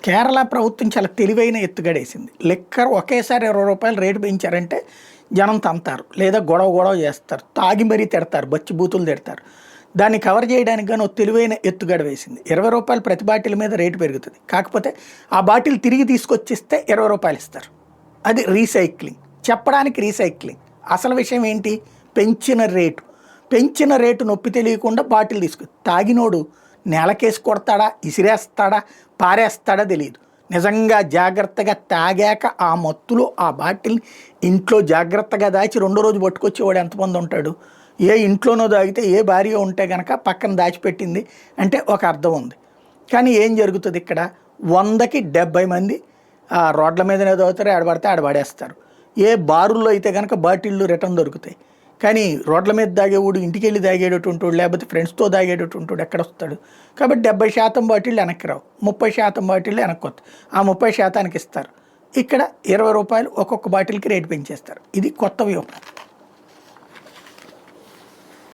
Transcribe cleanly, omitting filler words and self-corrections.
కేరళ ప్రభుత్వం చాలా తెలివైన ఎత్తుగడేసింది. లిక్కర్ ఒకేసారి ₹20 రేటు పెంచారంటే జనం తంతారు, లేదా గొడవ గొడవ చేస్తారు, తాగి మరీ తిడతారు, బచ్చి బూతులు తిడతారు. దాన్ని కవర్ చేయడానికి గాను ఒక తెలివైన ఎత్తుగడ వేసింది. ₹20 ప్రతి బాటిల్ మీద రేటు పెరుగుతుంది. కాకపోతే ఆ బాటిల్ తిరిగి తీసుకొచ్చిస్తే ₹20 ఇస్తారు. అది రీసైక్లింగ్. చెప్పడానికి రీసైక్లింగ్. అసలు విషయం ఏంటి? పెంచిన రేటు నొప్పి తెలియకుండా బాటిల్ తాగినోడు నేలకేసి కొడతాడా, ఇసిరేస్తాడా, పారేస్తాడా తెలియదు. నిజంగా జాగ్రత్తగా తాగాక ఆ మత్తులో ఆ బాటిల్ని ఇంట్లో జాగ్రత్తగా దాచి రెండో రోజు పట్టుకొచ్చేవాడు ఎంతమంది ఉంటాడు? ఏ ఇంట్లోనో తాగితే ఏ భార్య ఉంటే కనుక పక్కన దాచిపెట్టింది అంటే ఒక అర్థం ఉంది. కానీ ఏం జరుగుతుంది ఇక్కడ? 100కి 70 మంది రోడ్ల మీదనే తాగుతారు, ఆడబడితే ఆడబడేస్తారు. ఏ బారుల్లో అయితే కనుక బాటిళ్ళు రిటర్న్ దొరుకుతాయి. కానీ రోడ్ల మీద తాగేవాడు, ఇంటికి వెళ్ళి తాగేటటువంటి వాడు, లేకపోతే ఫ్రెండ్స్తో తాగేటటువంటి వాడు ఎక్కడ వస్తాడు? కాబట్టి 70% బాటిళ్ళు వెనక్కి రావు, 30% బాటిళ్ళు వెనక్కి వస్తాయి. ఆ 30% ఇస్తారు. ఇక్కడ ₹20 ఒక్కొక్క బాటిల్కి రేటు పెంచేస్తారు. ఇది కొత్త వ్యూహం.